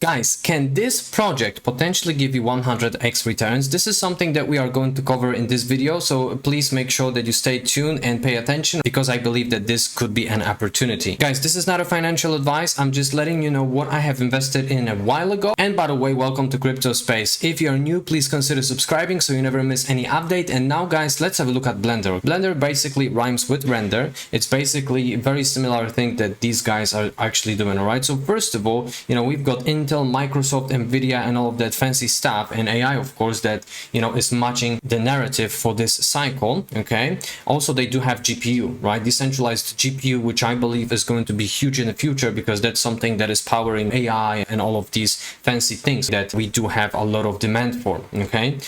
Guys, can this project potentially give you 100x returns? This is something that we are going to cover in this video, so please make sure that you stay tuned and pay attention because I believe that this could be an opportunity. Guys, this is not a financial advice. I'm just letting you know what I have invested in a while ago. And by the way, welcome to Crypto Space. If you are new, please consider subscribing so you never miss any update. And now guys, let's have a look at Blender. Blender basically rhymes with render. It's basically a very similar thing that these guys are actually doing, all right? So first of all, we've got Intel, Microsoft, Nvidia, and all of that fancy stuff, and AI, of course, that is matching the narrative for this cycle. Okay, also they do have GPU, right? Decentralized GPU, which I believe is going to be huge in the future because that's something that is powering AI and all of these fancy things that we do have a lot of demand for. Okay,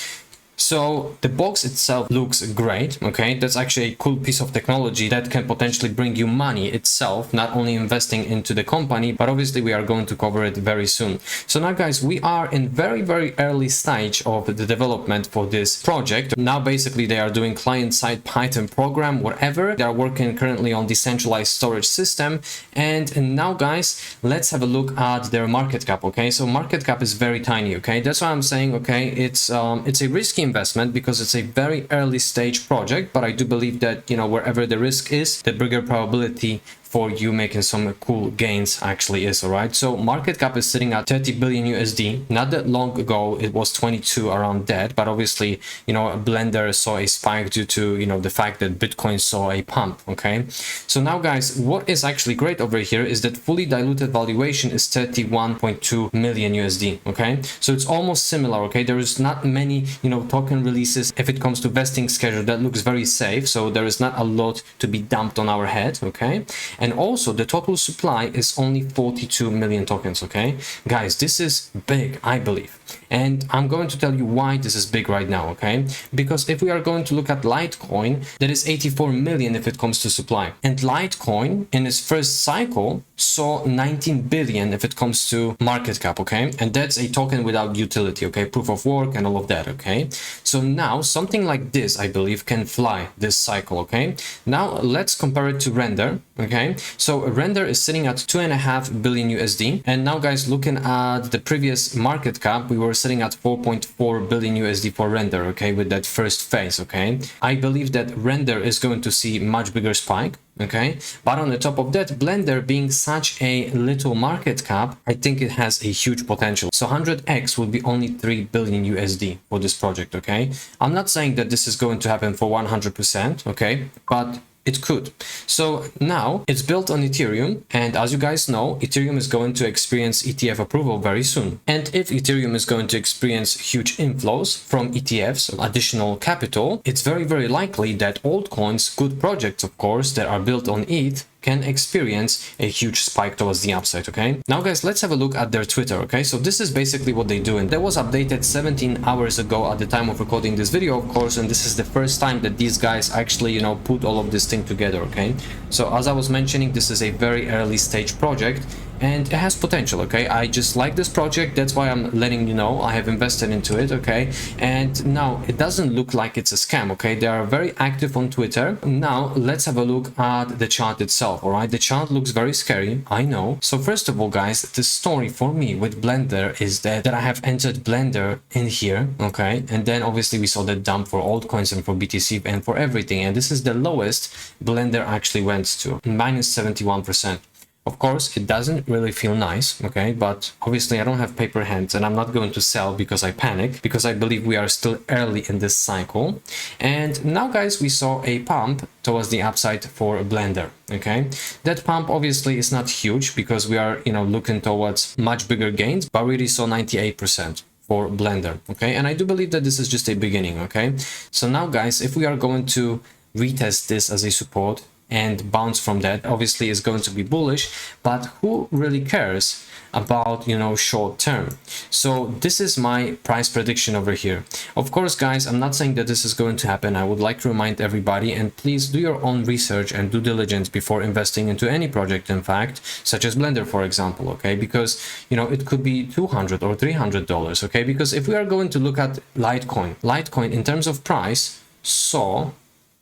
so the box itself looks great. Okay, that's actually a cool piece of technology that can potentially bring you money itself, not only investing into the company, but obviously we are going to cover it very soon. So now guys, we are in very early stage of the development for this project. Now basically they are doing client-side Python program, whatever. They are working currently on decentralized storage system. And now guys, let's have a look at their market cap. Okay, so market cap is very tiny. Okay, that's why I'm saying, okay, it's a risky investment because it's a very early stage project, but I do believe that wherever the risk is, the bigger probability for you making some cool gains actually is, all right? So market cap is sitting at 30 billion USD. Not that long ago it was 22, around that, but obviously Blender saw a spike due to the fact that Bitcoin saw a pump. Okay, so now guys, what is actually great over here is that fully diluted valuation is 31.2 million USD. Okay, so it's almost similar. Okay, there is not many token releases if it comes to vesting schedule. That looks very safe, so there is not a lot to be dumped on our head. Okay, and also the total supply is only 42 million tokens. Okay, guys, this is big, I believe, and I'm going to tell you why this is big right now. Okay, because if we are going to look at Litecoin, that is 84 million if it comes to supply, and Litecoin in its first cycle saw 19 billion if it comes to market cap. Okay, and that's a token without utility. Okay, proof of work and all of that. Okay, so now something like this, I believe, can fly this cycle. Okay, now let's compare it to render. Okay, so render is sitting at 2.5 billion USD, and now guys, looking at the previous market cap, we were sitting at 4.4 billion USD for render. Okay, with that first phase. Okay, I believe that render is going to see much bigger spike. Okay, but on the top of that, Blender being such a little market cap, I think it has a huge potential. So 100x would be only 3 billion USD for this project. Okay, I'm not saying that this is going to happen for 100%. Okay, but it could. So now it's built on Ethereum, and as you guys know, Ethereum is going to experience ETF approval very soon. And if Ethereum is going to experience huge inflows from ETFs, additional capital, it's very likely that altcoins, good projects of course, that are built on ETH, can experience a huge spike towards the upside. Okay, now guys, let's have a look at their Twitter. Okay, so this is basically what they do, and that was updated 17 hours ago at the time of recording this video, of course, and this is the first time that these guys actually put all of this thing together. Okay, so as I was mentioning, this is a very early stage project and it has potential. Okay, I just like this project, that's why I'm letting you know I have invested into it. Okay, and now it doesn't look like it's a scam. Okay, they are very active on Twitter. Now let's have a look at the chart itself. All right, the chart looks very scary, I know. So first of all guys, the story for me with Blender is that I have entered Blender in here. Okay, and then obviously we saw the dump for altcoins and for BTC and for everything, and this is the lowest Blender actually went to, minus 71%. Of course, it doesn't really feel nice, okay, but obviously I don't have paper hands and I'm not going to sell because I panic, because I believe we are still early in this cycle. And now guys, we saw a pump towards the upside for Blender. Okay, that pump obviously is not huge because we are looking towards much bigger gains, but we already saw 98% for Blender. Okay, and I do believe that this is just a beginning. Okay, so now guys, if we are going to retest this as a support and bounce from that, obviously is going to be bullish, but who really cares about short term? So this is my price prediction over here. Of course guys, I'm not saying that this is going to happen. I would like to remind everybody, and please do your own research and due diligence before investing into any project, in fact, such as Blender for example. Okay, because it could be $200 or $300. Okay, because if we are going to look at Litecoin in terms of price saw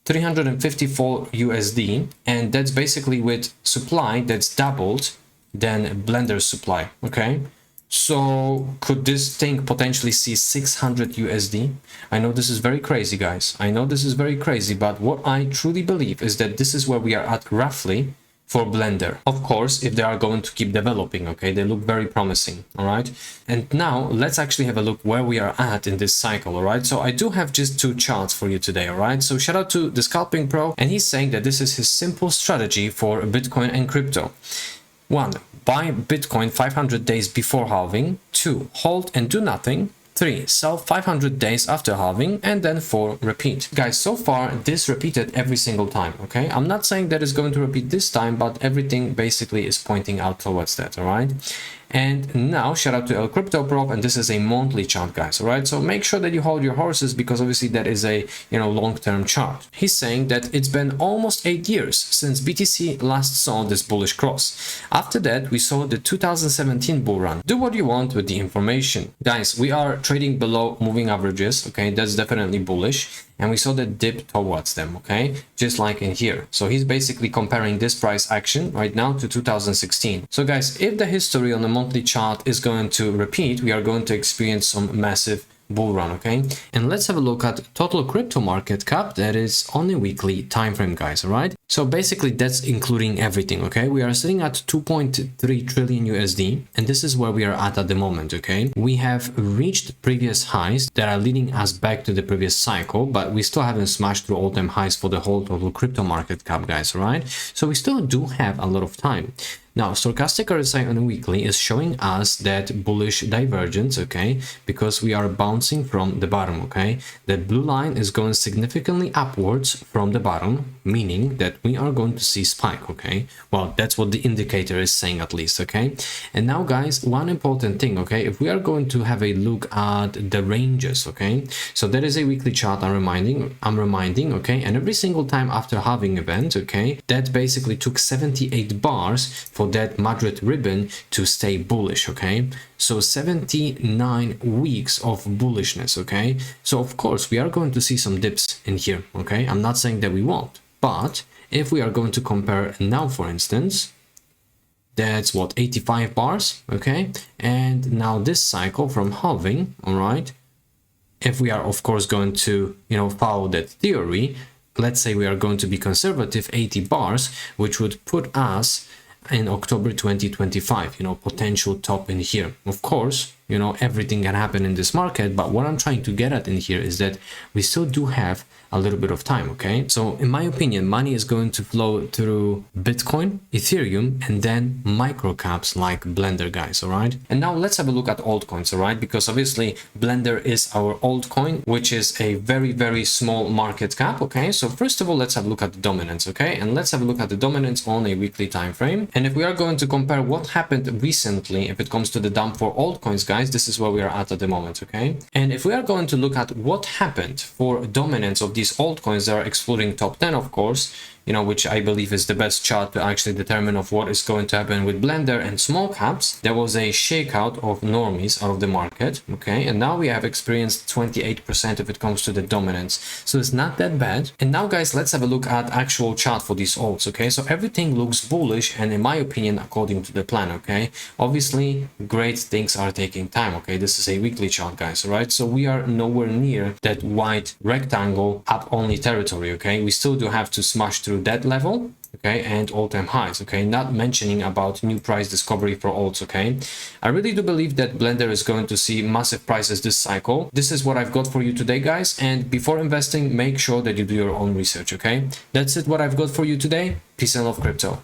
354 USD, and that's basically with supply that's doubled than Blender's supply. Okay, So could this thing potentially see 600 USD? I know this is very crazy, guys. I know this is very crazy, but what I truly believe is that this is where we are at roughly for Blender. Of course, if they are going to keep developing, okay, they look very promising, all right? And now let's actually have a look where we are at in this cycle, all right? So I do have just 2 charts for you today, all right? So shout out to the Scalping Pro, and he's saying that this is his simple strategy for Bitcoin and crypto. 1. Buy Bitcoin 500 days before halving. 2. Hold and do nothing. 3. Sell 500 days after halving. And then 4. Repeat. Guys, so far this repeated every single time, okay? I'm not saying that it's going to repeat this time, but everything basically is pointing out towards that, all right? And now shout out to El Crypto Prop, and this is a monthly chart, guys, all right? So make sure that you hold your horses, because obviously that is a, you know, long-term chart. He's saying that it's been almost 8 years since BTC last saw this bullish cross. After that, we saw the 2017 bull run. Do what you want with the information. Guys, we are trading below moving averages, okay? That's definitely bullish. And we saw the dip towards them, okay, just like in here. So he's basically comparing this price action right now to 2016. So guys, if the history on the monthly chart is going to repeat, we are going to experience some massive bull run, okay? And let's have a look at total crypto market cap that is on a weekly time frame, guys, all right? So basically that's including everything, okay? We are sitting at 2.3 trillion USD, and this is where we are at the moment, okay? We have reached previous highs that are leading us back to the previous cycle, but we still haven't smashed through all-time highs for the whole total crypto market cap, guys, all right? So we still do have a lot of time. Now, stochastic RSI on a weekly is showing us that bullish divergence, okay, because we are bouncing from the bottom, okay. That blue line is going significantly upwards from the bottom, meaning that we are going to see spike, okay. Well, that's what the indicator is saying, at least, okay. And now, guys, one important thing, okay, if we are going to have a look at the ranges, okay, so that is a weekly chart I'm reminding, okay, and every single time after halving event, okay, that basically took 78 bars for that Madrid ribbon to stay bullish, okay? So 79 weeks of bullishness, okay? So of course we are going to see some dips in here, okay? I'm not saying that we won't, but if we are going to compare now, for instance, that's what, 85 bars, okay? And now this cycle from halving, all right? If we are of course going to, you know, follow that theory, let's say we are going to be conservative, 80 bars, which would put us in October 2025, you know, potential top in here. Of course, you know, everything can happen in this market, but what I'm trying to get at in here is that we still do have a little bit of time, okay? So in my opinion, money is going to flow through Bitcoin, Ethereum, and then micro caps like Blender, guys, all right? And now let's have a look at altcoins, all right? Because obviously Blender is our altcoin, which is a very, very small market cap, okay? So first of all, let's have a look at the dominance, okay? And let's have a look at the dominance on a weekly time frame. And if we are going to compare what happened recently, if it comes to the dump for altcoins, guys, this is where we are at the moment, okay? And if we are going to look at what happened for dominance of these altcoins that are excluding top 10, of course, you know, which I believe is the best chart to actually determine of what is going to happen with Blender and small caps, there was a shakeout of normies out of the market, okay? And now we have experienced 28% if it comes to the dominance. So it's not that bad. And now, guys, let's have a look at actual chart for these alts, okay? So everything looks bullish, and in my opinion, according to the plan, okay? Obviously, great things are taking time, okay? This is a weekly chart, guys, all right? So we are nowhere near that white rectangle up only territory, okay? We still do have to smash through that level, okay, and all-time highs, okay, not mentioning about new price discovery for alts, okay. I really do believe that Blender is going to see massive prices this cycle. This is what I've got for you today, guys, and before investing, make sure that you do your own research, okay. That's it, what I've got for you today. Peace and love, crypto.